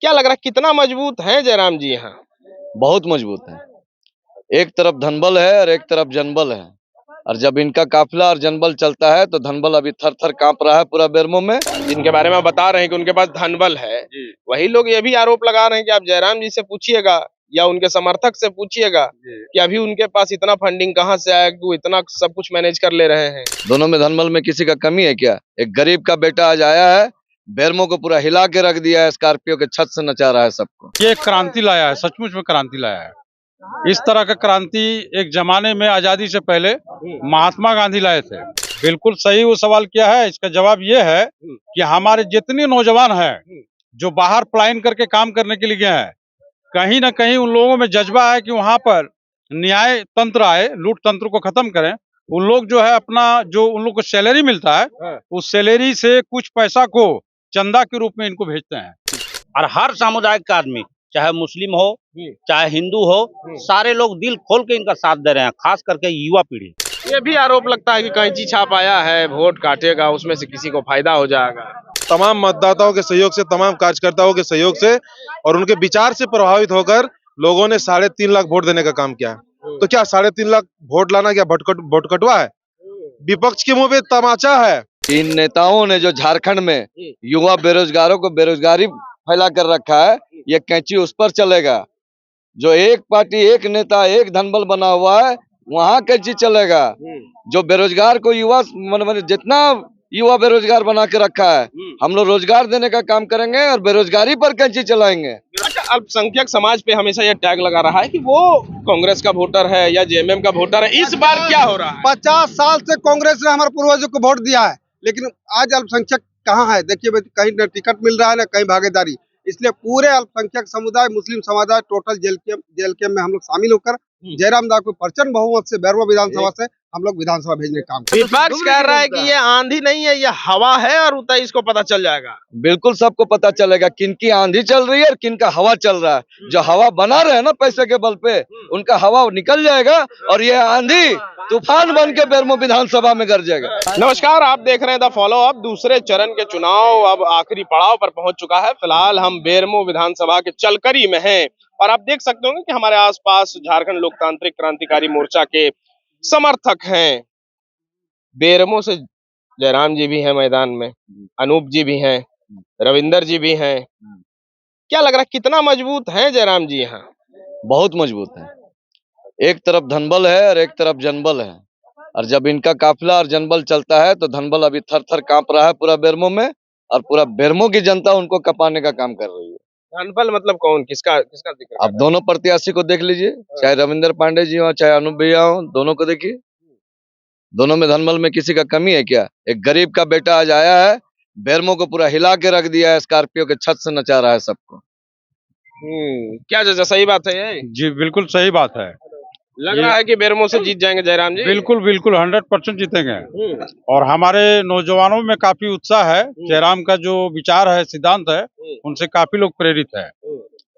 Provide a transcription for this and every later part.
क्या लग रहा है कितना मजबूत है जयराम जी यहाँ? बहुत मजबूत है। एक तरफ धनबल है और एक तरफ जनबल है। और जब इनका काफिला और जनबल चलता है तो धनबल अभी थर थर कांप रहा है पूरा बेरमो में। जिनके बारे में आप बता रहे हैं कि उनके पास धनबल है, वही लोग ये भी आरोप लगा रहे हैं कि आप जयराम जी से पूछिएगा या उनके समर्थक से पूछिएगा कि अभी उनके पास इतना फंडिंग कहाँ से आया कि वो इतना सब कुछ मैनेज कर ले रहे हैं। दोनों में धनबल में किसी का कमी है क्या? एक गरीब का बेटा आज आया है, बेरमो को पूरा हिला के रख दिया है, स्कॉर्पियो के छत से नचा रहा है सबको। ये क्रांति लाया है, सचमुच में क्रांति लाया है। इस तरह का क्रांति एक जमाने में आजादी से पहले महात्मा गांधी लाए थे। बिल्कुल सही वो सवाल किया है। इसका जवाब ये है कि हमारे जितने नौजवान हैं जो बाहर पलायन करके काम करने के लिए गए हैं, कहीं ना कहीं उन लोगों में जज्बा है कि वहां पर न्याय तंत्र आए, लूट तंत्र को खत्म करें। उन लोग जो है अपना जो उन लोग को सैलरी मिलता है, उस सैलरी से कुछ पैसा को चंदा के रूप में इनको भेजते हैं। और हर सामुदायिक का आदमी, चाहे मुस्लिम हो चाहे हिंदू हो, सारे लोग दिल खोल के इनका साथ दे रहे हैं, खास करके युवा पीढ़ी। ये भी आरोप लगता है कि कैंची छाप आया है, वोट काटेगा, उसमें से किसी को फायदा हो जाएगा। तमाम मतदाताओं के सहयोग से, तमाम कार्यकर्ताओं के सहयोग से और उनके विचार से प्रभावित होकर लोगों ने 3.5 लाख वोट देने का काम किया है। तो क्या 3.5 लाख वोट लाना क्या वोट कटवा है? विपक्ष के मुंह पे तमाचा है। इन नेताओं ने जो झारखंड में युवा बेरोजगारों को बेरोजगारी फैला कर रखा है, ये कैंची उस पर चलेगा। जो एक पार्टी, एक नेता, एक धनबल बना हुआ है, वहाँ कैंची चलेगा। जो बेरोजगार को युवा जितना युवा बेरोजगार बना के रखा है, हम लोग रोजगार देने का काम करेंगे और बेरोजगारी पर कैंची चलाएंगे। अल्पसंख्यक समाज पे हमेशा ये टैग लगा रहा है कि वो कांग्रेस का वोटर है या जेएमएम का वोटर है। इस बार क्या हो रहा है? 50 साल से कांग्रेस ने हमारे पूर्वजों को वोट दिया है, लेकिन आज अल्पसंख्यक कहाँ है? देखिए, कहीं न टिकट मिल रहा है, न कहीं भागीदारी। इसलिए पूरे अल्पसंख्यक समुदाय, मुस्लिम समुदाय टोटल जेल कैंप में हम लोग शामिल होकर जयराम दास को प्रचंड बहुमत से बेरमो विधानसभा से हम लोग विधानसभा भेजने का काम कर रहे हैं। विपक्ष कह रहा है कि ये आंधी नहीं है, ये हवा है और उतना इसको पता चल जाएगा। बिल्कुल सबको पता चलेगा किनकी आंधी चल रही है और किनका हवा चल रहा है। जो हवा बना रहे हैं ना पैसे के बल पे, उनका हवा निकल जाएगा और ये आंधी तूफान बन के बेरमो विधानसभा में गरजेगा। नमस्कार, आप देख रहे हैं द फॉलो अप। दूसरे चरण के चुनाव अब आखिरी पड़ाव पर पहुंच चुका है। फिलहाल हम बेरमो विधानसभा के चलकरी में हैं और आप देख सकते होंगे कि हमारे आसपास झारखंड लोकतांत्रिक क्रांतिकारी मोर्चा के समर्थक हैं। बेरमो से जयराम जी भी हैं मैदान में, अनूप जी भी हैं, रविंदर जी भी हैं। क्या लग रहा है कितना मजबूत है जयराम जी यहाँ? बहुत मजबूत है। एक तरफ धनबल है और एक तरफ जनबल है। और जब इनका काफिला और जनबल चलता है तो धनबल अभी थर थर कांप रहा है पूरा बेरमो में, और पूरा बेरमो की जनता उनको कपाने का काम कर रही है। धनबल मतलब कौन? किसका जिक्र? आप दोनों प्रत्याशी को देख लीजिए, चाहे रविंदर पांडे जी हो चाहे अनूप भैया हो, दोनों को देखिए। दोनों में धनबल में किसी का कमी है क्या? एक गरीब का बेटा आज आया है, बेरमो को पूरा हिला के रख दिया है, स्कॉर्पियो के छत से नचा रहा है सबको। क्या चाचा, सही बात है ये? जी बिल्कुल सही बात है। लग रहा है कि बेरमो से जीत जाएंगे जयराम जी। बिल्कुल बिल्कुल 100% जीतेंगे। और हमारे नौजवानों में काफी उत्साह है। जयराम का जो विचार है, सिद्धांत है, उनसे काफी लोग प्रेरित है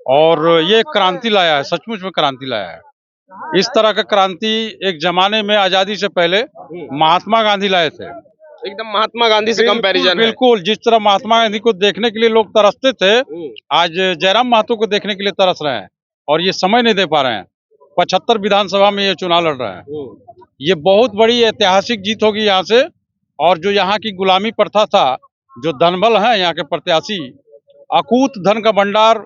और ये क्रांति लाया है, सचमुच में क्रांति लाया है। इस तरह का क्रांति एक जमाने में आजादी से पहले महात्मा गांधी लाए थे। एकदम महात्मा गांधी से कंपैरिजन है। बिल्कुल, जिस तरह महात्मा गांधी को देखने के लिए लोग तरसते थे, आज जयराम महतो को देखने के लिए तरस रहे हैं और ये समय नहीं दे पा रहे हैं। 75 विधानसभा में ये चुनाव लड़ रहा है। ये बहुत बड़ी ऐतिहासिक जीत होगी यहाँ से। और जो यहाँ की गुलामी प्रथा था, जो धनबल है यहाँ के प्रत्याशी, अकूत धन का भंडार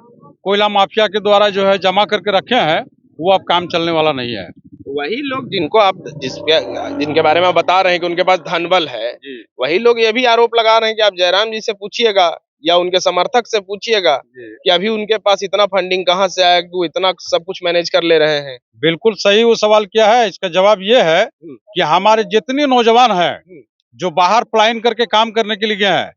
कोयला माफिया के द्वारा जो है जमा करके रखे हैं, वो अब काम चलने वाला नहीं है। वही लोग जिनको आप जिनके बारे में आप बता रहे हैं कि उनके पास धनबल है, वही लोग ये भी आरोप लगा रहे हैं कि आप जयराम जी से पूछिएगा या उनके समर्थक से पूछिएगा कि अभी उनके पास इतना फंडिंग कहाँ से आया कि वो इतना सब कुछ मैनेज कर ले रहे हैं। बिल्कुल सही वो सवाल किया है। इसका जवाब ये है कि हमारे जितने नौजवान हैं जो बाहर पलायन करके काम करने के लिए गए हैं,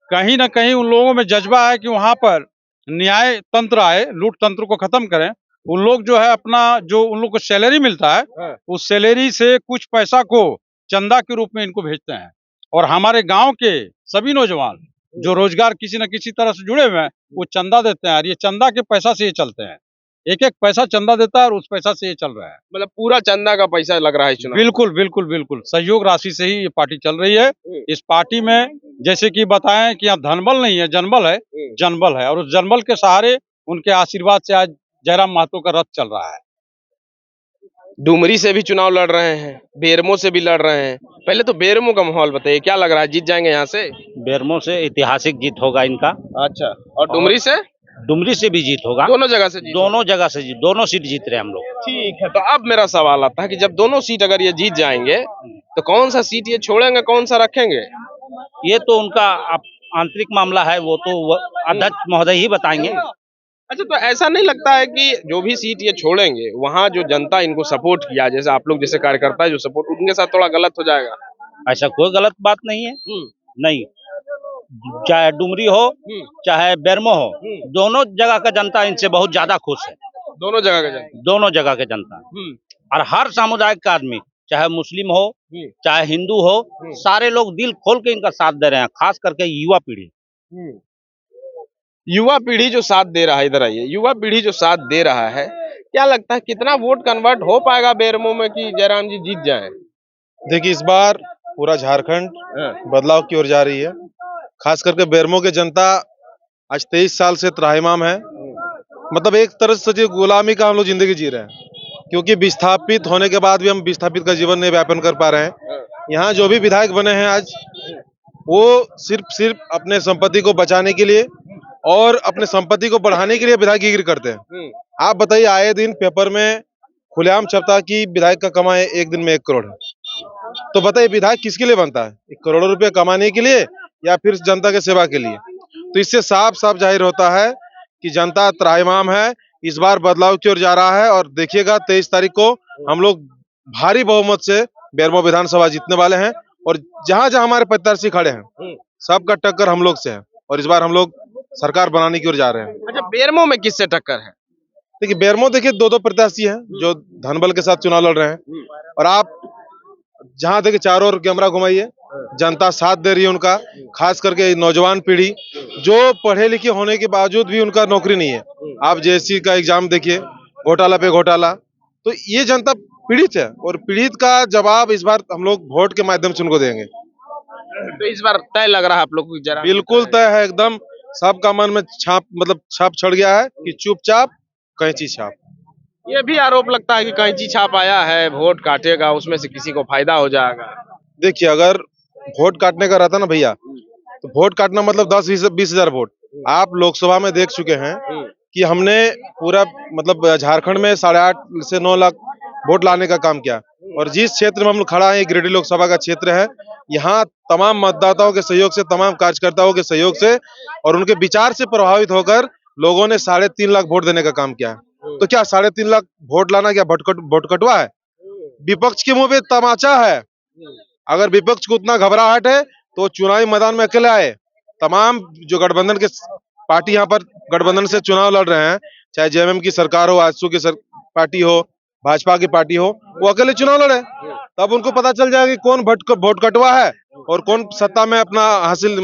कहीं ना कहीं उन लोगों में जज्बा है कि वहां पर न्याय तंत्र आए, लूट तंत्र को खत्म करें। उन लोग जो है अपना जो उन लोग को सैलरी मिलता है, उस सैलरी से कुछ पैसा को चंदा के रूप में इनको भेजते हैं। और हमारे गांव के सभी नौजवान जो रोजगार किसी न किसी तरह से जुड़े हुए हैं, वो चंदा देते हैं और ये चंदा के पैसा से ये चलते हैं। एक एक पैसा चंदा देता है और उस पैसा से ये चल रहा है। मतलब पूरा चंदा का पैसा लग रहा है चुनाव। बिल्कुल बिल्कुल बिल्कुल सहयोग राशि से ही ये पार्टी चल रही है। इस पार्टी में जैसे कि बताएं कि यहाँ धनबल नहीं है, जनबल है, जनबल है, और उस जनबल के सहारे उनके आशीर्वाद से आज जयराम महतो का रथ चल रहा है। डुमरी से भी चुनाव लड़ रहे हैं, बेरमो से भी लड़ रहे हैं। पहले तो बेरमो का माहौल बताइए, क्या लग रहा है, जीत जाएंगे यहाँ से? बेरमो से ऐतिहासिक जीत होगा इनका। अच्छा, और डुमरी से? डुमरी से भी जीत होगा। दोनों जगह से जीत? दोनों जगह से जीत, दोनों सीट जीत रहे हैं हम लोग। ठीक है, तो अब मेरा सवाल आता है कि जब दोनों सीट अगर ये जीत जाएंगे तो कौन सा सीट ये छोड़ेंगे, कौन सा रखेंगे? ये तो उनका आंतरिक मामला है, वो तो अध्यक्ष महोदय ही बताएंगे। अच्छा, तो ऐसा नहीं लगता है कि जो भी सीट ये छोड़ेंगे वहाँ जो जनता इनको सपोर्ट किया, जैसे आप लोग जैसे कार्यकर्ता है जो सपोर्ट, उनके साथ थोड़ा गलत हो जाएगा? ऐसा कोई गलत बात नहीं है। नहीं, चाहे डुमरी हो चाहे बेरमो हो, दोनों जगह का जनता इनसे बहुत ज्यादा खुश है। दोनों जगह का जनता? दोनों जगह के जनता और हर सामुदायिक का आदमी, चाहे मुस्लिम हो चाहे हिंदू हो, सारे लोग दिल खोल के इनका साथ दे रहे हैं, खास करके युवा पीढ़ी। युवा पीढ़ी जो साथ दे रहा है, इधर आइए, युवा पीढ़ी जो साथ दे रहा है, क्या लगता है कितना वोट कन्वर्ट हो पाएगा बेरमो में कि जयराम जी जीत जाएं? देखिए, इस बार पूरा झारखंड बदलाव की ओर जा रही है। खास करके बेरमो की जनता आज 23 साल से त्राहिमाम है। मतलब एक तरह से जो गुलामी का हम लोग जिंदगी जी रहे हैं, क्योंकि विस्थापित होने के बाद भी हम विस्थापित का जीवन नहीं व्यापन कर पा रहे हैं। यहाँ जो भी विधायक बने हैं आज, वो सिर्फ अपने संपत्ति को बचाने के लिए और अपने संपत्ति को बढ़ाने के लिए विधायकगिरी करते हैं। आप बताइए, आए दिन पेपर में खुलेआम छपता कि विधायक का कमाई एक दिन में 1 करोड़ है। तो बताइए, विधायक किसके लिए बनता है? 1 करोड़ रुपए कमाने के लिए या फिर जनता के सेवा के लिए? तो इससे साफ साफ जाहिर होता है कि जनता त्राहिमाम है, इस बार बदलाव की ओर जा रहा है। और देखिएगा 23 तारीख को हम लोग भारी बहुमत से बेरमो विधानसभा जीतने वाले हैं, और जहां जहां हमारे प्रत्याशी खड़े हैं सबका टक्कर हम लोग से है, और इस बार हम लोग सरकार बनाने की ओर जा रहे हैं। अच्छा, बेरमो में किससे टक्कर है? देखिए, बेरमो देखिए 2 प्रत्याशी हैं जो धनबल के साथ चुनाव लड़ रहे हैं, और आप जहां देखिए चारों ओर कैमरा घुमाइए, जनता साथ दे रही है उनका। खास करके नौजवान पीढ़ी जो पढ़े लिखे होने के बावजूद भी उनका नौकरी नहीं है। आप जेएससी का एग्जाम देखिए, घोटाला पे घोटाला। तो ये जनता पीड़ित है, और पीड़ित का जवाब इस बार हम लोग वोट के माध्यम से उनको देंगे। तो इस बार तय लग रहा है आप लोग को? जरा बिल्कुल तय है, एकदम सबका मन में छाप चढ़ गया है कि चुपचाप कैंची छाप। ये भी आरोप लगता है कि कैंची छाप आया है, वोट काटेगा, उसमें से किसी को फायदा हो जाएगा। देखिए, अगर वोट काटने का रहता ना भैया, तो वोट काटना मतलब 10-20 हजार वोट। आप लोकसभा में देख चुके हैं कि हमने पूरा मतलब झारखंड में 8.5 से 9 लाख वोट लाने का काम किया, और जिस क्षेत्र में हम लोग खड़ा है, गिरिडीह लोकसभा का क्षेत्र है, यहाँ तमाम मतदाताओं के सहयोग से, तमाम कार्यकर्ताओं के सहयोग से और उनके विचार से प्रभावित होकर लोगों ने 3.5 लाख वोट देने का काम किया है। तो क्या 3.5 लाख वोट लाना क्या वोट कटवा है? विपक्ष के मुंह पे तमाचा है। अगर विपक्ष को उतना घबराहट है तो चुनावी मैदान में अकेले आए। तमाम जो गठबंधन के पार्टी यहाँ पर गठबंधन से चुनाव लड़ रहे हैं, चाहे जेएमएम की सरकार हो, आजसू की पार्टी हो, भाजपा की पार्टी हो, वो अकेले चुनाव लड़े, तब उनको पता चल जाएगा कि कौन वोट कटवा है और कौन सत्ता में अपना हासिल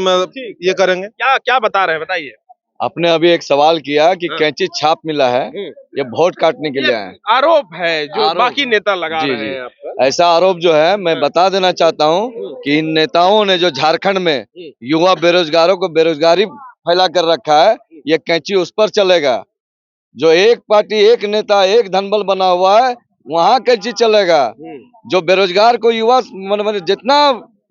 ये करेंगे। क्या क्या बता रहे हैं, बताइए। आपने अभी एक सवाल किया कि कैंची छाप मिला है, ये वोट काटने के लिए आए। आरोप है जो आरोप। बाकी नेता लगा जी, रहे जी। हैं आप पर। ऐसा आरोप जो है, मैं बता देना चाहता हूँ कि इन नेताओं ने जो झारखंड में युवा बेरोजगारों को बेरोजगारी फैला कर रखा है, ये कैंची उस पर चलेगा। जो एक पार्टी एक नेता एक धनबल बना हुआ है, वहाँ कैंची चलेगा। जो बेरोजगार को युवा जितना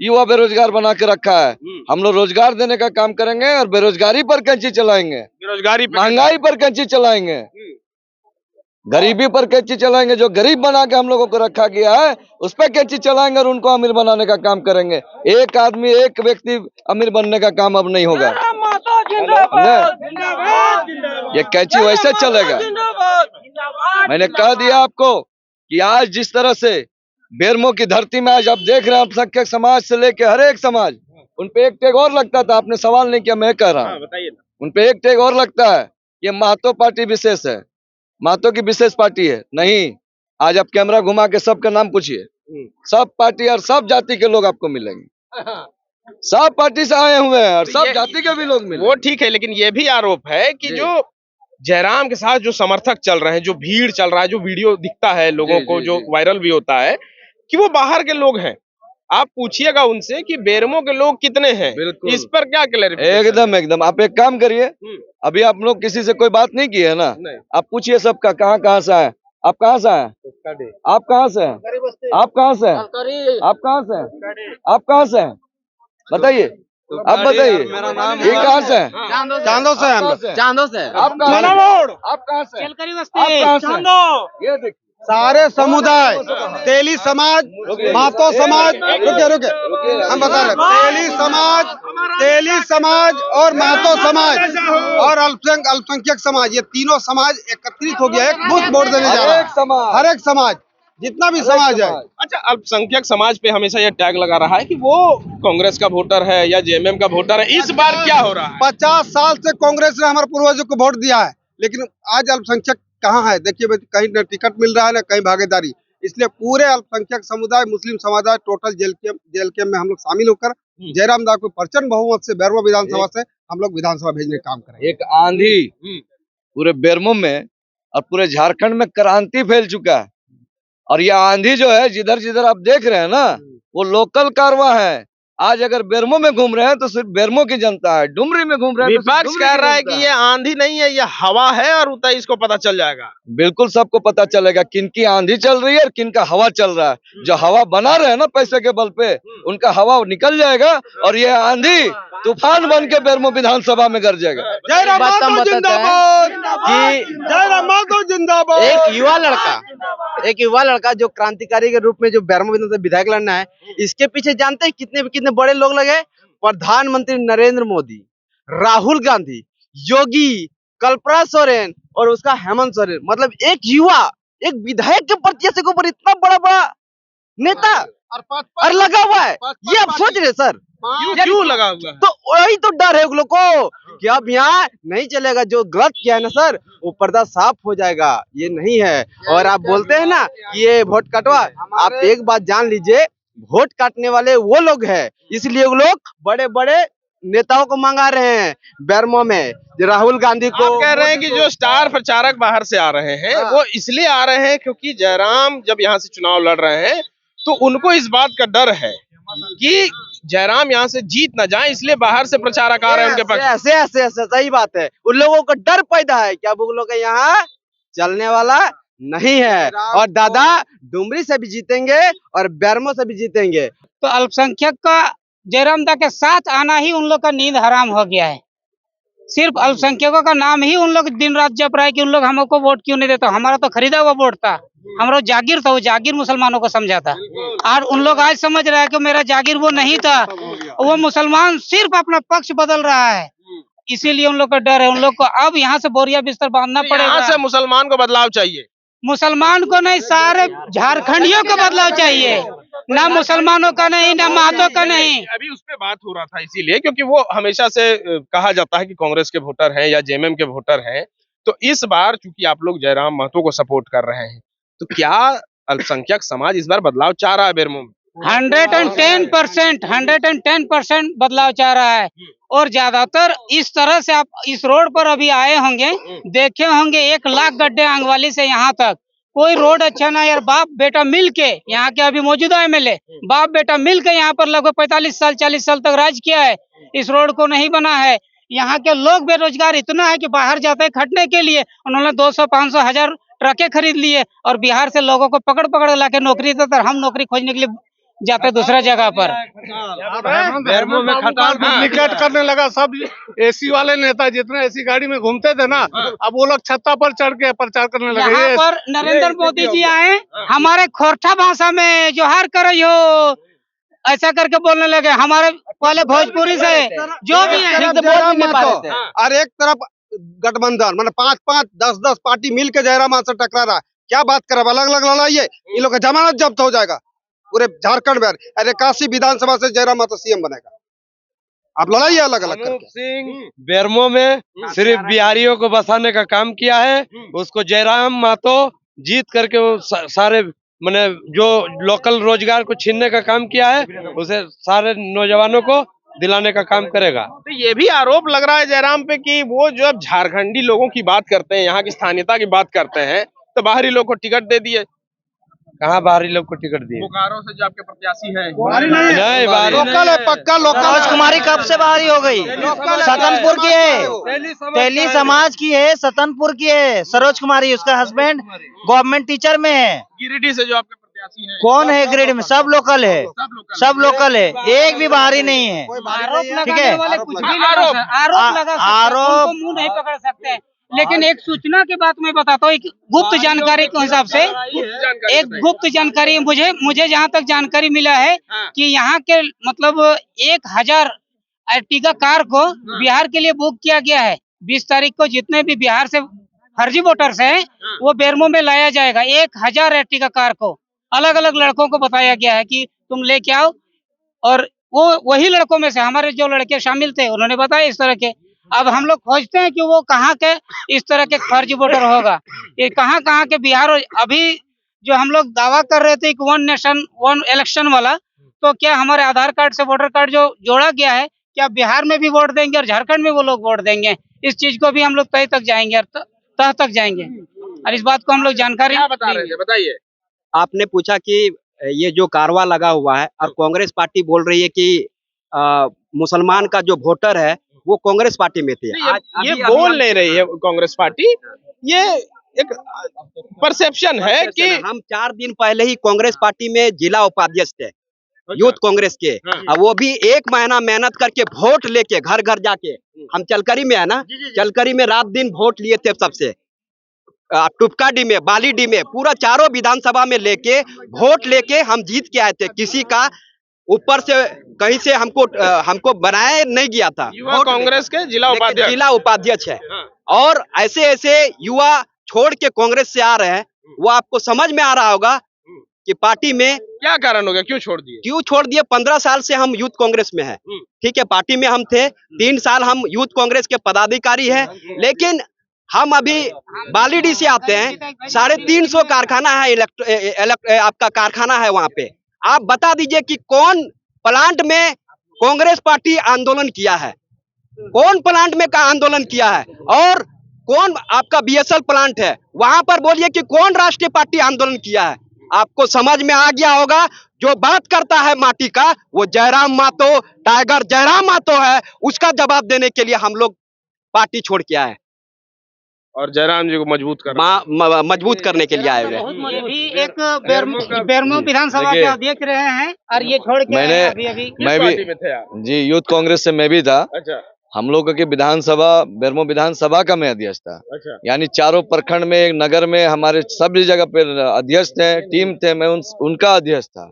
युवा बेरोजगार बना के रखा है, हम लोग रोजगार देने का काम करेंगे और बेरोजगारी पर कैंची चलाएंगे, बेरोजगारी पे महंगाई पर कैंची चलाएंगे, गरीबी पर कैंची चलाएंगे। जो गरीब बना के हम लोगों को रखा गया है, उस पर कैंची चलाएंगे और उनको अमीर बनाने का काम करेंगे। एक आदमी एक व्यक्ति अमीर बनने का काम अब नहीं होगा। ये कैंची वैसे चलेगा। मैंने कह दिया आपको कि आज जिस तरह से बेरमो की धरती में आज आप देख रहे हैं, अल्पसंख्यक समाज से लेके हर एक समाज, उनपे एक टैग और लगता था। आपने सवाल नहीं किया, मैं कह रहा हूँ, बताइए ना। उनपे एक टैग और लगता है, ये महतो पार्टी विशेष है, महतो की विशेष पार्टी है। नहीं, आज आप कैमरा घुमा के सबका नाम पूछिए, सब पार्टी और सब जाति के लोग आपको मिलेंगे। सब पार्टी से आए हुए हैं और सब जाति के भी लोग मिले। वो ठीक है, लेकिन ये भी आरोप है कि जो जयराम के साथ जो समर्थक चल रहे हैं, जो भीड़ चल रहा है, जो वीडियो दिखता है लोगों को, जो वायरल भी होता है कि वो बाहर के लोग हैं। आप पूछिएगा उनसे कि बेरमो के लोग कितने हैं, इस पर क्या क्लैरिफिकेशन? एकदम एकदम। आप एक काम करिए, अभी आप लोग किसी से कोई बात नहीं की है ना, आप पूछिए सबका कहाँ कहाँ से है, आप कहाँ से हैं, आप कहाँ से हैं, आप कहाँ से हैं, आप कहाँ से हैं, आप कहाँ से हैं, बताइए, आप बताइए, ये कहाँ से है? चांदो से हम लोग। चांदो से। आप कहाँ से? आप कहाँ से? आप कहाँ से? ये देखिए सारे समुदाय, तेली समाज, मातो समाज, रुके हम बता रहे, तेली समाज और मातो समाज और अल्पसंख्यक समाज, ये तीनों समाज एकत्रित हो गया, एक बूथ वोट देने जा रहा है। हर एक समाज, जितना भी समाज है। अच्छा, अल्पसंख्यक समाज पे हमेशा ये टैग लगा रहा है कि वो कांग्रेस का वोटर है या जेएमएम का वोटर है, इस बार क्या हो रहा है? 50 साल से कांग्रेस ने हमारे पूर्वजों को वोट दिया है, लेकिन आज अल्पसंख्यक कहाँ है? देखिए कहीं न टिकट मिल रहा है ना कहीं भागीदारी। इसलिए पूरे अल्पसंख्यक समुदाय, मुस्लिम समुदाय टोटल जेल कैंप में हम लोग शामिल होकर जयराम दास को प्रचंड बहुमत से बेरमो विधानसभा से हम लोग विधानसभा भेजने का काम करेंगे। एक आंधी पूरे बेरमो में और पूरे झारखंड में क्रांति फैल चुका है, और ये आंधी जो है जिधर जिधर आप देख रहे हैं ना, वो लोकल कारवा है। आज अगर बेरमो में घूम रहे हैं तो सिर्फ बेरमो की जनता है, डुमरी में घूम रहे हैं तो सिर्फ विपक्ष डुमरी कह की रहा है जनता कि ये आंधी नहीं है, ये हवा है और 23 को पता चल जाएगा। बिल्कुल सबको पता चलेगा किनकी आंधी चल रही है और किनका हवा चल रहा है। जो हवा बना रहे हैं ना पैसे के बल पे, उनका हवा निकल जाएगा और ये आंधी तूफान बन के बेरमो विधानसभा में गरजेगा। जयराम मातो जिंदाबाद, जयराम मातो जिंदाबाद। एक युवा लड़का जो क्रांतिकारी के रूप में जो बेरमो विधानसभा विधायक लड़ना है, इसके पीछे जानते हैं कितने बड़े लोग लगे? प्रधानमंत्री नरेंद्र मोदी, राहुल गांधी, योगी, कल्पराज सोरेन और उसका हेमंत सोरेन। मतलब एक युवा, एक विधायक के प्रत्याशी के ऊपर इतना बड़ा बड़ा नेता और लगा हुआ है। ये आप सोच रहे सर, क्यों लगा हुआ है? तो वही तो डर है उन लोग को कि अब यहाँ नहीं चलेगा। जो गलत किया है ना सर, वो पर्दा साफ हो जाएगा, ये नहीं है। और आप बोलते हैं ना कि ये वोट कटवा, आप एक बात जान लीजिए, वोट काटने वाले वो लोग हैं, इसलिए वो लोग बड़े बड़े नेताओं को मंगा रहे हैं बेरमो में। राहुल गांधी को आप कह रहे हैं कि जो स्टार प्रचारक बाहर से आ रहे हैं वो इसलिए आ रहे हैं क्योंकि जयराम जब यहाँ से चुनाव लड़ रहे हैं तो उनको इस बात का डर है कि जयराम यहाँ से जीत ना जाए, इसलिए बाहर से प्रचारक आ रहे हैं उनके पास। ऐसे सही बात है। उन लोगों को डर पैदा है कि अब उन लोग यहाँ चलने वाला नहीं है, और दादा डुमरी से भी जीतेंगे और बेरमो से भी जीतेंगे। तो अल्पसंख्यक का जयराम दा के साथ आना ही उन लोग का नींद हराम हो गया है। सिर्फ अल्पसंख्यकों का नाम ही उन लोग दिन रात जप रहा है कि उन लोग हमको वोट क्यों नहीं देता। हमारा तो खरीदा हुआ वोट था, हमारा जागीर था, वो जागीर मुसलमानों को समझा था। और उन लोग आज समझ रहा है कि मेरा जागीर वो नहीं था, वो मुसलमान सिर्फ अपना पक्ष बदल रहा है, इसीलिए उन लोग का डर है। उन लोग को अब यहाँ से बोरिया बिस्तर बांधना पड़ेगा। यहाँ से मुसलमान को बदलाव चाहिए, मुसलमान को नहीं, सारे झारखंडियों को बदलाव चाहिए, ना मुसलमानों का नहीं, ना महतो का नहीं। अभी उस पे बात हो रहा था इसीलिए क्योंकि वो हमेशा से कहा जाता है कि कांग्रेस के वोटर हैं या जेएमएम के वोटर हैं, तो इस बार चूंकि आप लोग जयराम महतो को सपोर्ट कर रहे हैं, तो क्या अल्पसंख्यक समाज इस बार बदलाव चाह रहा है बेरमो में? 110% बदलाव चाह रहा है। और ज्यादातर इस तरह से आप इस रोड पर अभी आए होंगे, देखे होंगे 1 लाख गड्ढे आंगवाली से यहाँ तक, कोई रोड अच्छा ना यार। बाप बेटा मिल के, यहाँ के अभी मौजूदा एमएलए बाप बेटा मिल के यहाँ पर लगभग 45 साल 40 साल तक राज किया है, इस रोड को नहीं बना है। यहाँ के लोग बेरोजगार इतना है कि बाहर जाते हैं खटने के लिए, उन्होंने 200 500 1000 ट्रकें खरीद लिए और बिहार से लोगों को पकड़ पकड़ ला के नौकरी देते, हम नौकरी खोजने के लिए जाते दूसरा जगह पर। बेरमो में खटाल डुप्लीकेट करने लगा सब एसी वाले नेता, जितने एसी गाड़ी में घूमते थे ना, अब वो लोग छत्ता पर चढ़ के प्रचार करने लगे। यहाँ पर नरेंद्र मोदी जी आए, हमारे खोरठा भाषा में जोहार करो, ऐसा करके बोलने लगे। हमारे पहले भोजपुरी से जो भी है और एक तरफ गठबंधन मतलब 5-5 10-10 पार्टी मिल के जयराम से टकरा रहा है। क्या बात कर, अलग अलग लड़ाई है, इन लोग का जमानत जब्त हो जाएगा पूरे झारखंड में। अरे 81 विधानसभा से जयराम तो सीएम बनेगा। आप लड़ाई अलग अलग करके। सिंह बेरमो में सिर्फ बिहारियों को बसाने का काम किया है, उसको जयराम महतो जीत करके वो सारे मैंने जो लोकल रोजगार को छीनने का काम किया है, उसे सारे नौजवानों को दिलाने का काम करेगा। तो ये भी आरोप लग रहा है जयराम पे कि वो जो अब झारखंडी लोगों की बात करते हैं, यहाँ की स्थानीयता की बात करते हैं, तो बाहरी लोग को टिकट दे दिए। कहाँ बाहरी लोग को टिकट दिए? बोकारो से जो आपके प्रत्याशी हैं, नहीं बाहरी लोकल है, पक्का लोकल। सरोज कुमारी कब से बाहरी हो गई? सतनपुर की है, तेली समाज की है, सतनपुर की है सरोज कुमारी। उसका हस्बैंड गवर्नमेंट टीचर में है। गिरिडीह से जो आपके प्रत्याशी हैं, कौन है ग्रेड में? सब लोकल है, सब लोकल है, एक भी बाहरी नहीं है। ठीक है, आरोप मुंह नहीं पकड़ सकते। लेकिन एक सूचना की बात मैं बताता हूँ, एक गुप्त जानकारी के हिसाब से, एक गुप्त जानकारी मुझे जहाँ तक जानकारी मिला है कि यहाँ के मतलब 1000 अर्टिगा कार को बिहार के लिए बुक किया गया है। 20 तारीख को जितने भी बिहार से फर्जी वोटर्स हैं वो बेरमो में लाया जाएगा। 1000 अर्टिगा कार को अलग अलग लड़कों को बताया गया है कि तुम लेके आओ, और वो वही लड़कों में से हमारे जो लड़के शामिल थे उन्होंने बताया इस तरह के। अब हम लोग खोजते हैं कि वो कहाँ के इस तरह के फर्जी वोटर होगा, ये कहाँ के बिहार। अभी जो हम लोग दावा कर रहे थे कि 1 नेशन 1 इलेक्शन वाला, तो क्या हमारे आधार कार्ड से वोटर कार्ड जो जोड़ा गया है, क्या बिहार में भी वोट देंगे और झारखंड में वो लोग वोट देंगे? इस चीज को भी हम लोग तय तक जाएंगे और तह तक जाएंगे, और इस बात को हम लोग जानकारी बता रहे थे, बताइए। आपने पूछा कि ये जो कारवा लगा हुआ है और कांग्रेस पार्टी बोल रही है कि मुसलमान का जो वोटर है वो कांग्रेस पार्टी में थे। ये बोल नहीं रही है कांग्रेस पार्टी, ये एक परसेप्शन है कि हम 4 दिन पहले ही कांग्रेस पार्टी में जिला उपाध्यक्ष थे, यूथ कांग्रेस के। वो भी 1 महीना मेहनत करके वोट लेके घर घर जाके, हम चलकरी में है ना, चलकरी में रात दिन वोट लिए थे सबसे, टुपकाडी में, बालीडी में, पूरा चारों विधानसभा में लेके वोट लेके हम जीत के आए थे। किसी का ऊपर से कहीं से हमको बनाया नहीं गया था। युवा कांग्रेस के जिला उपाध्यक्ष है। और ऐसे ऐसे युवा छोड़ के कांग्रेस से आ रहे हैं, वो आपको समझ में आ रहा होगा कि पार्टी में क्या कारण हो गया, क्यों छोड़ दिए? 15 साल से हम यूथ कांग्रेस में है, ठीक है, पार्टी में हम थे। 3 साल हम यूथ कांग्रेस के पदाधिकारी हैं, लेकिन हम अभी बालीडी से आते हैं। 350 कारखाना है, आपका कारखाना है वहाँ पे। आप बता दीजिए कि कौन प्लांट में कांग्रेस पार्टी आंदोलन किया है, कौन प्लांट में का आंदोलन किया है, और कौन आपका बीएसएल प्लांट है वहां पर बोलिए कि कौन राष्ट्रीय पार्टी आंदोलन किया है। आपको समझ में आ गया होगा, जो बात करता है माटी का वो जयराम मातो, टाइगर जयराम मातो है। उसका जवाब देने के लिए हम लोग पार्टी छोड़ के आए और जयराम जी को मजबूत करने के लिए आए हुए। ये भी एक बेरमो विधानसभा के अध्यक्ष रहे हैं और ये छोड़ के मैं भी जी यूथ कांग्रेस से मैं भी था। अच्छा। हम लोगों की विधानसभा बेरमो विधानसभा का मैं अध्यक्ष था। अच्छा। यानी चारों प्रखंड में, एक नगर में हमारे सभी जगह पे अध्यक्ष थे, टीम थे, मैं उनका अध्यक्ष था।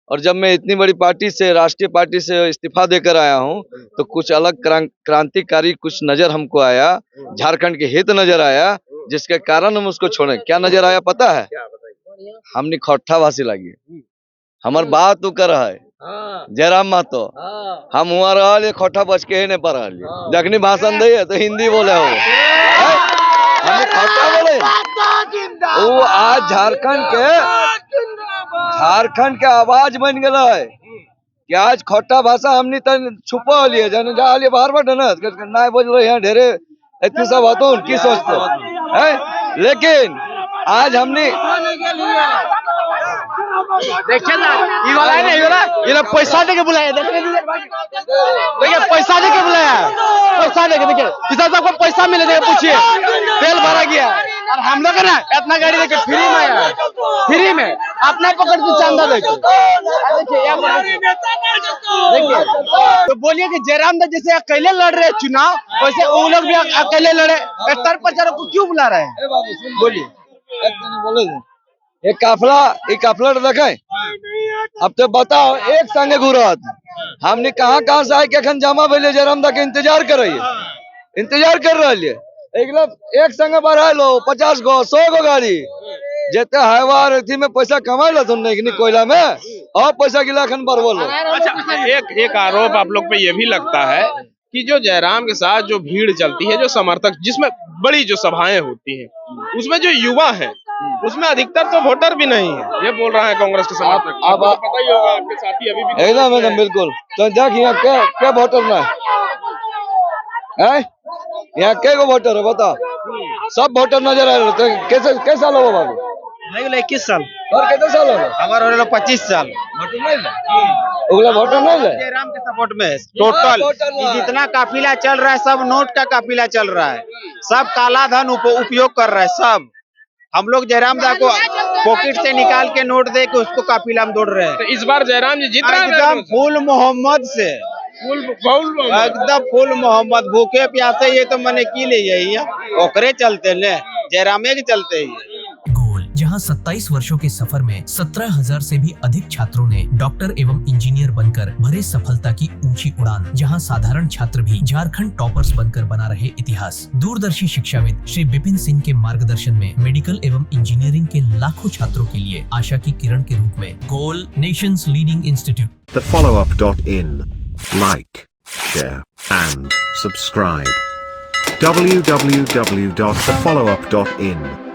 और जब मैं इतनी बड़ी पार्टी से, राष्ट्रीय पार्टी से इस्तीफा देकर आया हूं, तो कुछ अलग क्रांतिकारी कुछ नजर हमको आया, झारखंड के हित नजर आया, जिसके कारण हम उसको छोड़े। क्या नजर आया पता है? हमने खोट्ठा भाषी लगी, हमार बात तो कर रहा है जयराम महतो, हम हुआ रहा खोटा बच के ही नहीं पा रहा। जखनी भाषण दे तो हिंदी बोले हो, हमें खोटा बोले। वो आज झारखंड के आवाज बन गया है कि आज खोटा भाषा हमने छुपा लिए, जन जा लिए बार बार ना बोल रहे हैं ढेरे इतनी सब बातों उनकी सोचते है। लेकिन आज हमने देखिए ना, ये वाला है ना, ये पैसा दे के बुलाया, देखिए पैसा दे के बुलाया, पैसा दे के। देखिए किसान साहब को पैसा मिले, देखिए पूछिए, तेल भरा गया और हम लोग है ना इतना गाड़ी देके फ्री में आया, फ्री में अपना पकड़ के चांदा देके। देखिए तो बोलिए कि जयराम दा जैसे अकेले लड़ रहे चुनाव, वैसे वो लोग भी अकेले लड़े, स्टार प्रचारक को क्यों बुला रहे हैं? बोलिए। एक काफला देखे, अब तो बताओ, एक संगे घूरत हमने कहाँ से आए के अखन जमा भले जयराम दा के इंतजार कर रही है। एक संगे बढ़ा लो 50 गो 100 गो गाड़ी जेते हाईवा थी में पैसा कमा लो तुम नहीं कोयला में, और पैसा गिला खन बढ़ो लो। अच्छा, एक आरोप आप लोग पे ये भी लगता है कि जो जयराम के साथ जो भीड़ चलती है, जो समर्थक, जिसमें बड़ी जो सभाएं होती हैं, उसमें जो युवा हैं उसमें अधिकतर तो वोटर भी नहीं है, ये बोल रहा है कांग्रेस के समर्थक। अब आपको पता ही होगा, आपके साथी अभी भी एकदम एकदम बिल्कुल। तो देख यहाँ क्या वोटर ना है, यहाँ के को वोटर है बता, सब वोटर नजर आ रहे, तो कैसे कैसा लोग बाबू? नहीं 21 साल और कितने साल हो गए? हमारे 25 साल वोटर नहीं है, उगला वोटर नहीं है। जयराम के सपोर्ट में है टोटल। जितना काफिला चल रहा है सब नोट का काफिला चल रहा है, सब काला धन उपयोग कर रहा है सब। हम लोग जयराम दा को पॉकेट से निकाल के नोट दे के उसको काफिला हम दौड़ रहे हैं। तो इस बार जयराम जी जीत रहे हैं एकदम फुल मोहम्मद से, एकदम फुल मोहम्मद, भूखे प्यासे ये तो मैंने की ले यही है, ओकरे चलते ले जयरामे के चलते ही। गोल, जहां 27 वर्षों के सफर में 17,000 से भी अधिक छात्रों ने डॉक्टर एवं इंजीनियर बनकर भरे सफलता की ऊंची उड़ान, जहां साधारण छात्र भी झारखंड टॉपर्स बनकर बना रहे इतिहास। दूरदर्शी शिक्षाविद श्री विपिन सिंह के मार्गदर्शन में मेडिकल एवं इंजीनियरिंग के लाखों छात्रों के लिए आशा की किरण के रूप में गोल, nations leading institute. TheFollowUp.in. Like, share and subscribe. www.thefollowup.in